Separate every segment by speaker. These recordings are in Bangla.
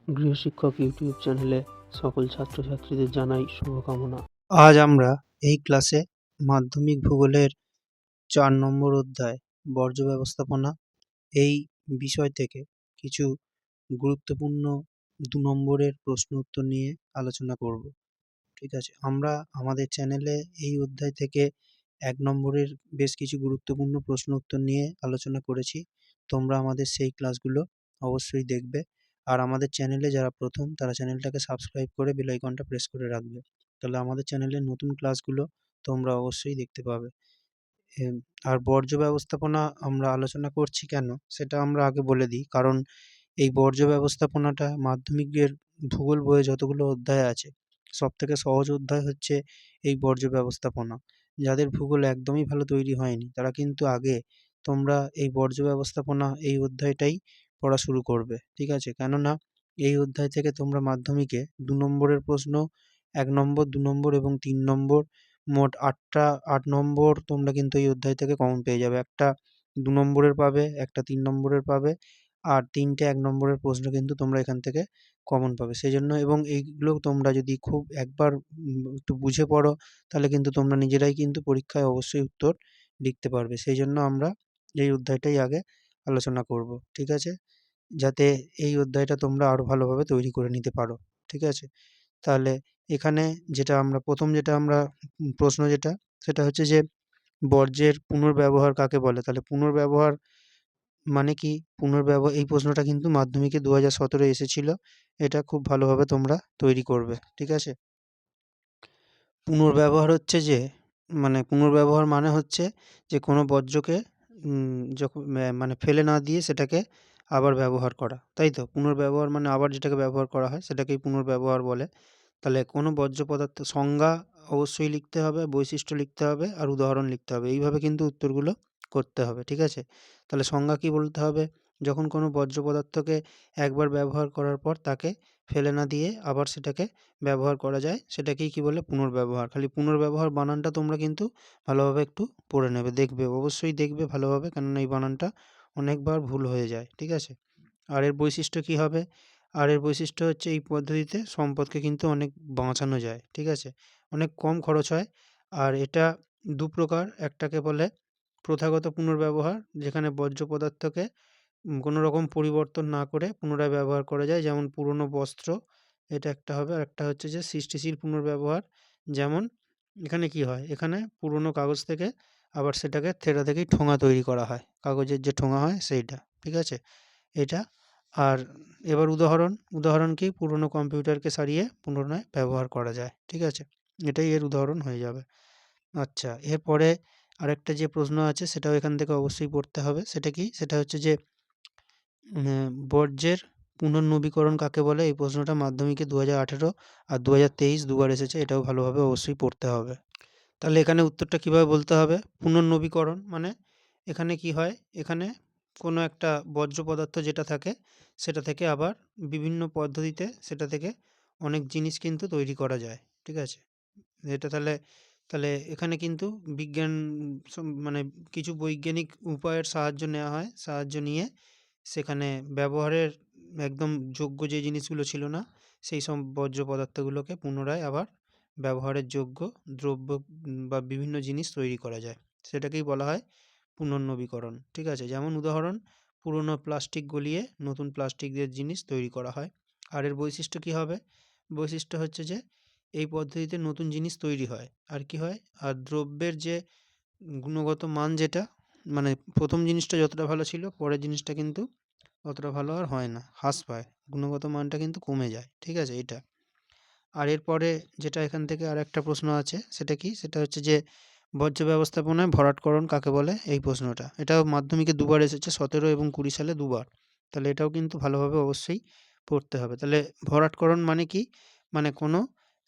Speaker 1: গৃহশিক্ষক ইউটিউব চ্যানেলে সকল ছাত্রছাত্রীদের জানাই শুভকামনা।
Speaker 2: আজ আমরা এই ক্লাসে মাধ্যমিক ভূগোলের ৪ নম্বর অধ্যায় বর্জ্য ব্যবস্থাপনা এই বিষয় থেকে কিছু গুরুত্বপূর্ণ ২ নম্বরের প্রশ্ন উত্তর নিয়ে আলোচনা করব। ঠিক আছে? আমরা আমাদের চ্যানেলে এই অধ্যায় থেকে ১ নম্বরের বেশ কিছু গুরুত্বপূর্ণ প্রশ্ন উত্তর নিয়ে আলোচনা করেছি। তোমরা আমাদের সেই ক্লাসগুলো অবশ্যই দেখবে। আর আমাদের চ্যানেলে যারা প্রথম তারা চ্যানেলটাকে সাবস্ক্রাইব করে বেল আইকনটা প্রেস করে রাখবে। তাহলে আমাদের চ্যানেলের নতুন ক্লাসগুলো তোমরা অবশ্যই দেখতে পাবে। এম আর বর্জ্য ব্যবস্থাপনা আমরা আলোচনা করছি কেন সেটা আমরা আগে বলে দিই। কারণ এই বর্জ্য ব্যবস্থাপনাটা মাধ্যমিকের ভূগোল বইয়ে যতগুলো অধ্যায় আছে সবথেকে সহজ অধ্যায় হচ্ছে এই বর্জ্য ব্যবস্থাপনা। যাদের ভূগোল একদমই ভালো তৈরি হয়নি তারা কিন্তু আগে তোমরা এই বর্জ্য ব্যবস্থাপনা এই অধ্যায়টাই পড়া শুরু করবে। ঠিক আছে? কেননা এই অধ্যায় থেকে তোমরা মাধ্যমিকে ২ নম্বরের প্রশ্ন ১ নম্বর, ২ নম্বর এবং ৩ নম্বর মোট ৮ নম্বর তোমরা কিন্তু এই অধ্যায় থেকে কমন পেয়ে যাবে। একটা ২ নম্বরের পাবে, একটা ৩ নম্বরের পাবে আর ৩টে ১ নম্বরের প্রশ্ন কিন্তু তোমরা এখান থেকে কমন পাবে। সেজন্য এবং এইগুলো তোমরা যদি খুব একবার একটু বুঝে পড়ো তাহলে কিন্তু তোমরা নিজেরাই কিন্তু পরীক্ষায় অবশ্যই উত্তর লিখতে পারবে। সেইজন্য আমরা এই অধ্যায়টাই আগে আলোচনা করব। ঠিক আছে? যাতে এই অধ্যায়টা তোমরা আরও ভালোভাবে তৈরি করে নিতে পারো। ঠিক আছে? তাহলে এখানে যেটা আমরা প্রশ্ন সেটা হচ্ছে যে বর্জ্যের পুনর্ব্যবহার কাকে বলে? তাহলে পুনর্ব্যবহার মানে কি? এই প্রশ্নটা কিন্তু মাধ্যমিকে ২০১৭ এসেছিল। এটা খুব ভালোভাবে তোমরা তৈরি করবে। ঠিক আছে? পুনর্ব্যবহার হচ্ছে যে পুনর্ব্যবহার মানে হচ্ছে যে কোনো বর্জ্যকে যখন মানে ফেলে না দিয়ে সেটাকে আবার ব্যবহার করা। তাই তো? পুনর্ব্যবহার মানে আবার যেটাকে ব্যবহার করা হয় সেটাকেই পুনর্ব্যবহার বলে। তাহলে কোনো বর্জ্য পদার্থ সংজ্ঞা অবশ্যই লিখতে হবে, বৈশিষ্ট্য লিখতে হবে আর উদাহরণ লিখতে হবে। এইভাবে কিন্তু উত্তরগুলো করতে হবে। ঠিক আছে? তাহলে সংজ্ঞা কী বলতে হবে? যখন কোনো বর্জ্য পদার্থকে একবার ব্যবহার করার পর তাকে ফেলে না দিয়ে আবার সেটাকে ব্যবহার করা যায় সেটাকেই কী বলে? পুনর্ব্যবহার। খালি পুনর্ব্যবহার বানানটা তোমরা কিন্তু ভালোভাবে একটু পড়ে নেবে, দেখবে, অবশ্যই দেখবে ভালোভাবে, কেননা এই বানানটা অনেকবার ভুল হয়ে যায়। ঠিক আছে? আর এর বৈশিষ্ট্য কী হবে? আর এর বৈশিষ্ট্য হচ্ছে এই পদ্ধতিতে সম্পদকে কিন্তু অনেক বাঁচানো যায়। ঠিক আছে? অনেক কম খরচ হয়। আর এটা ২ প্রকার। একটাকে বলে প্রথাগত পুনর্ব্যবহার, যেখানে বর্জ্য পদার্থকে কোনো রকম পরিবর্তন না করে পুনরায় ব্যবহার করা যায়। যেমন পুরনো বস্ত্র, এটা একটা হবে। আরেকটা হচ্ছে যে সৃষ্টিশীল পুনর্ব্যবহার। যেমন এখানে কি হয়? এখানে পুরনো কাগজ থেকে আবার সেটাকে থেড়া থেকেই ঠোঙা তৈরি করা হয়। কাগজের যে ঠোঙা হয় সেইটা। ঠিক আছে? এটা। আর এবার উদাহরণ কি? পুরনো কম্পিউটারকে সারিয়ে পুনরায় ব্যবহার করা যায়। ঠিক আছে? এটাই এর উদাহরণ হয়ে যাবে। আচ্ছা, এরপরে আরেকটা যে প্রশ্ন আছে সেটাও এখান থেকে অবশ্যই পড়তে হবে। সেটা কি? সেটা হচ্ছে যে বর্জ্যের পুনর্নবীকরণ কাকে বলে? এই প্রশ্নটা মাধ্যমিকে ২০১৮ আর ২০২৩ দুবার এসেছে। এটাও ভালোভাবে অবশ্যই পড়তে হবে। তাহলে এখানে উত্তরটা কীভাবে বলতে হবে? পুনর্নবীকরণ মানে এখানে কি হয়? এখানে কোনো একটা বর্জ্য পদার্থ যেটা থাকে সেটা থেকে আবার বিভিন্ন পদ্ধতিতে সেটা থেকে অনেক জিনিস কিন্তু তৈরি করা যায়। ঠিক আছে? এটা তাহলে এখানে কিন্তু বিজ্ঞান মানে কিছু বৈজ্ঞানিক উপায়ের সাহায্য নেওয়া হয়। সাহায্য নিয়ে সেখানে ব্যবহারের একদম যোগ্য যে জিনিসগুলো ছিল না সেই সব বর্জ্য পদার্থগুলোকে পুনরায় আবার ব্যবহারের যোগ্য দ্রব্য বা বিভিন্ন জিনিস তৈরি করা যায়। সেটাকেই বলা হয় পুনর্নবীকরণ। ঠিক আছে? যেমন উদাহরণ, পুরনো প্লাস্টিক গলিয়ে নতুন প্লাস্টিক দিয়ে জিনিস তৈরি করা হয়। আর এর বৈশিষ্ট্য কী হবে? বৈশিষ্ট্য হচ্ছে যে এই পদ্ধতিতে নতুন জিনিস তৈরি হয়। আর কি হয়? আর দ্রব্যের যে গুণগত মান যেটা, মানে প্রথম জিনিসটা যতটা ভালো ছিল পরের জিনিসটা কিন্তু অতটা ভালো আর হয় না, হ্রাস পায়। গুণগত মানটা কিন্তু কমে যায়। ঠিক আছে? এটা। আর এরপরে যেটা এখান থেকে আরেকটা প্রশ্ন আছে সেটা কি? সেটা হচ্ছে যে বর্জ্য ব্যবস্থাপনায় ভরাটকরণ কাকে বলে? এই প্রশ্নটা। এটাও মাধ্যমিকে দুবার এসেছে, ১৭ এবং ২০ সালে দুবার। তাহলে এটাও কিন্তু ভালোভাবে অবশ্যই পড়তে হবে। তাহলে ভরাটকরণ মানে কি? মানে কোনো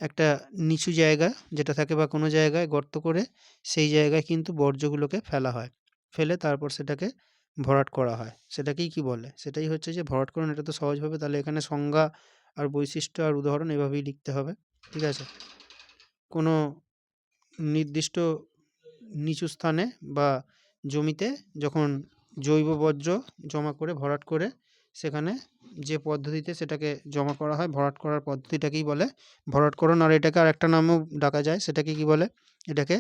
Speaker 2: একটা নিচু জায়গা যেটা থাকে বা কোনো জায়গায় গর্ত করে সেই জায়গায় কিন্তু বর্জ্যগুলোকে ফেলা হয়। ফেলে তারপর সেটাকে ভরাট করা হয়। সেটাকেই কি বলে? সেটাই হচ্ছে যে ভরাটকরণ। এটা তো সহজভাবে তাহলে এখানে সংজ্ঞা আর বৈশিষ্ট্য আর উদাহরণ এভাবেই লিখতে হবে। ঠিক আছে? কোনো নির্দিষ্ট নিচু স্থানে বা জমিতে যখন জৈব বর্জ্য জমা করে ভরাট করে সেখানে যে পদ্ধতিতে সেটাকে জমা করা হয়, ভরাট করার পদ্ধতিটাকেই বলে ভরাটকরণ। আর এটাকে আরেকটা নামেও ডাকা যায়, সেটাকে কি বলে? এটাকে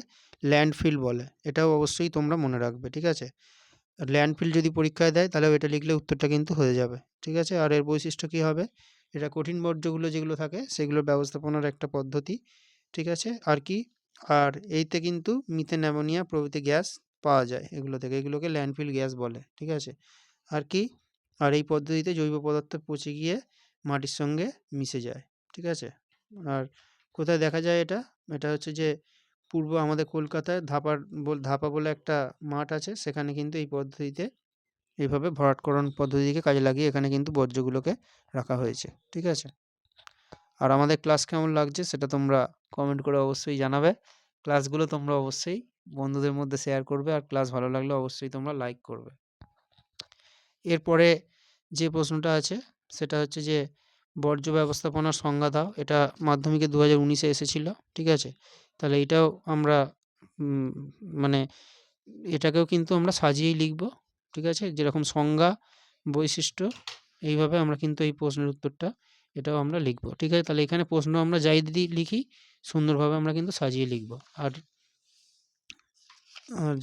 Speaker 2: ল্যান্ডফিল বলে। এটাও অবশ্যই তোমরা মনে রাখবে, ঠিক আছে? ল্যান্ডফিল যদি পরীক্ষায় দেয় তাহলেও এটা লিখলে উত্তরটা কিন্তু হয়ে যাবে, ঠিক আছে? আর এর বৈশিষ্ট্য কী হবে? এটা কঠিন বর্জ্যগুলো যেগুলো থাকে সেগুলো ব্যবস্থাপনার একটা পদ্ধতি, ঠিক আছে? আর কি, আর এইতে কিন্তু মিথেন, অ্যামোনিয়া প্রভৃতি গ্যাস পাওয়া যায় এগুলো থেকে, এগুলোকে ল্যান্ডফিল গ্যাস বলে, ঠিক আছে? আর কি, আর এই পদ্ধতিতে জৈব পদার্থ পচে গিয়ে মাটির সঙ্গে মিশে যায়, ঠিক আছে? আর কোথায় দেখা যায় এটা? এটা হচ্ছে যে পূর্ব আমাদের কলকাতায় ধাপা বলে একটা মাঠ আছে, সেখানে কিন্তু এই পদ্ধতিতে এইভাবে ভরাটকরণ পদ্ধতিকে কাজে লাগিয়ে এখানে কিন্তু বর্জ্যগুলোকে রাখা হয়েছে, ঠিক আছে? আর আমাদের ক্লাস কেমন লাগছে সেটা তোমরা কমেন্ট করে অবশ্যই জানাবে। ক্লাসগুলো তোমরা অবশ্যই বন্ধুদের মধ্যে শেয়ার করবে, আর ক্লাস ভালো লাগলে অবশ্যই তোমরা লাইক করবে। এরপরে যে প্রশ্নটা আছে সেটা হচ্ছে যে বর্জ্য ব্যবস্থাপনার সংজ্ঞা দাও। এটা মাধ্যমিকে 2019-এ এসেছিল, ঠিক আছে? তাহলে এটাও আমরা মানে এটাকেও কিন্তু আমরা সাজিয়েই লিখব, ঠিক আছে? যেরকম সংজ্ঞা, বৈশিষ্ট্য, এইভাবে আমরা কিন্তু এই প্রশ্নের উত্তরটা এটাও আমরা লিখব, ঠিক আছে? তাহলে এখানে প্রশ্ন আমরা যাই লিখি সুন্দরভাবে আমরা কিন্তু সাজিয়ে লিখব। আর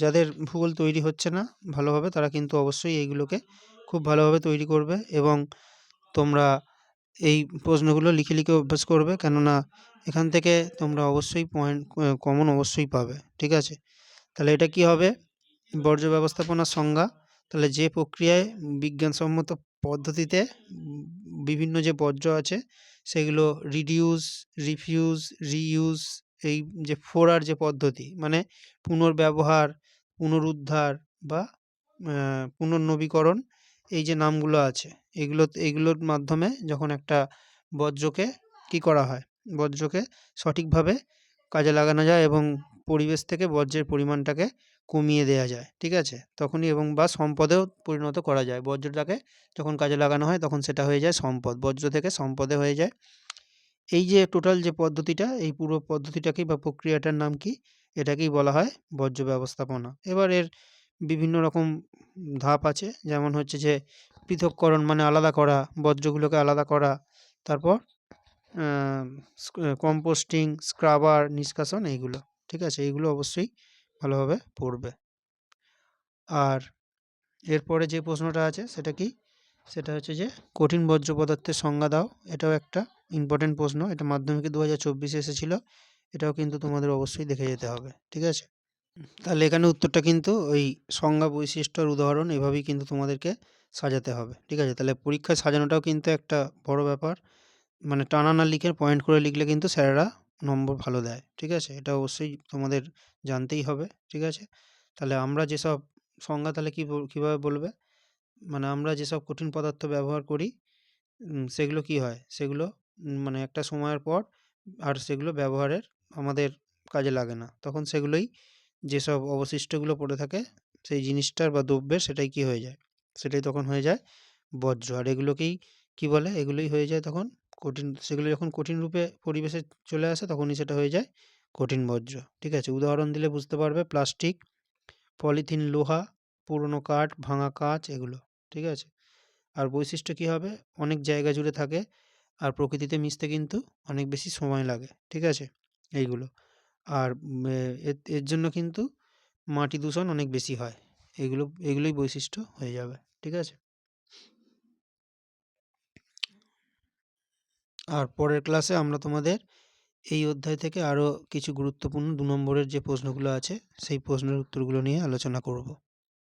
Speaker 2: যাদের ভূগোল তৈরি হচ্ছে না ভালোভাবে তারা কিন্তু অবশ্যই এইগুলোকে খুব ভালোভাবে তৈরি করবে, এবং তোমরা এই প্রশ্নগুলো লিখে লিখে অভ্যাস করবে, কেননা এখান থেকে তোমরা অবশ্যই পয়েন্ট কমন অবশ্যই পাবে, ঠিক আছে? তাহলে এটা কি হবে? বর্জ্য ব্যবস্থাপনার সংজ্ঞা। তাহলে যে প্রক্রিয়ায় বিজ্ঞানসম্মত পদ্ধতিতে বিভিন্ন যে বর্জ্য আছে সেগুলো রিডিউস, রিফিউজ, রিইউজ, এই যে 4R যে পদ্ধতি, মানে পুনর্ব্যবহার, পুনরুদ্ধার বা পুনর্নবীকরণ, এই যে নামগুলো আছে এগুলোর মাধ্যমে যখন একটা বর্জ্যকে কী করা হয়? বর্জ্যকে সঠিকভাবে কাজে লাগানো যায় এবং পরিবেশ থেকে বর্জ্যের পরিমাণটাকে কমিয়ে দেয়া যায়, ঠিক আছে? তখনই, এবং বা সম্পদেও পরিণত করা যায়। বর্জ্যটাকে যখন কাজে লাগানো হয় তখন সেটা হয়ে যায় সম্পদ, বর্জ্য থেকে সম্পদে হয়ে যায়। এই যে টোটাল যে পদ্ধতিটা, এই পুরো পদ্ধতিটাকেই বা প্রক্রিয়াটার নাম কি? এটাকেই বলা হয় বর্জ্য ব্যবস্থাপনা। এবার এর বিভিন্ন রকম ধাপ আছে, যেমন হচ্ছে যে পৃথককরণ, মানে আলাদা করা, বর্জ্যগুলোকে আলাদা করা। তারপর কম্পোস্টিং, স্ক্রাবার, নিষ্কাশন, এইগুলো, ঠিক আছে? এইগুলো অবশ্যই ভালোভাবে পড়বে। আর এরপরে যে প্রশ্নটা আছে সেটা কি? সেটা হচ্ছে যে কঠিন বর্জ্য পদার্থের সংজ্ঞা দাও। এটাও একটা ইম্পর্টেন্ট প্রশ্ন। এটা মাধ্যমিকে 2024-এ এসেছিল। এটাও কিন্তু তোমাদের অবশ্যই দেখে যেতে হবে, ঠিক আছে? তাহলে এখানে উত্তরটা কিন্তু ওই সংজ্ঞা, বৈশিষ্ট্য আর উদাহরণ এভাবেই কিন্তু তোমাদেরকে সাজাতে হবে, ঠিক আছে? তাহলে পরীক্ষায় সাজানোটাও কিন্তু একটা বড় ব্যাপার। মানে টানা না লিখে পয়েন্ট করে লিখলে কিন্তু স্যারেরা নম্বর ভালো দেয়, ঠিক আছে? এটা অবশ্যই তোমাদের জানতেই হবে, ঠিক আছে? তাহলে আমরা যেসব সংজ্ঞা, তাহলে কীভাবে বলবে? মানে আমরা যেসব কঠিন পদার্থ ব্যবহার করি সেগুলো কি হয়? সেগুলো মানে একটা সময়ের পর আর সেগুলো ব্যবহারের আমাদের কাজে লাগে না। তখন সেগুলোই, যেসব অবশিষ্টগুলো পড়ে থাকে সেই জিনিসটার বা দ্রব্যের, সেটাই কি হয়ে যায়? সেটাই তখন হয়ে যায় বর্জ্য। আর এগুলোকেই কি বলে? এগুলোই হয়ে যায় তখন কঠিন। সেগুলো যখন কঠিন রূপে পরিবেশে চলে আসে তখনই সেটা হয়ে যায় কঠিন বর্জ্য, ঠিক আছে? উদাহরণ দিলে বুঝতে পারবে। প্লাস্টিক, পলিথিন, লোহা, পুরনো কাঠ, ভাঙা কাঁচ, এগুলো, ঠিক আছে? আর বৈশিষ্ট্য কী হবে? অনেক জায়গা জুড়ে থাকে আর প্রকৃতিতে মিশতে কিন্তু অনেক বেশি সময় লাগে, ঠিক আছে? এইগুলো। আর এর এর জন্য কিন্তু মাটি দূষণ অনেক বেশি হয়। এগুলোই বৈশিষ্ট্য হয়ে যাবে, ঠিক আছে? আর পরের ক্লাসে আমরা তোমাদের এই অধ্যায় থেকে আরও কিছু গুরুত্বপূর্ণ 2 নম্বরের যে প্রশ্নগুলো আছে সেই প্রশ্নের উত্তরগুলো নিয়ে আলোচনা করব।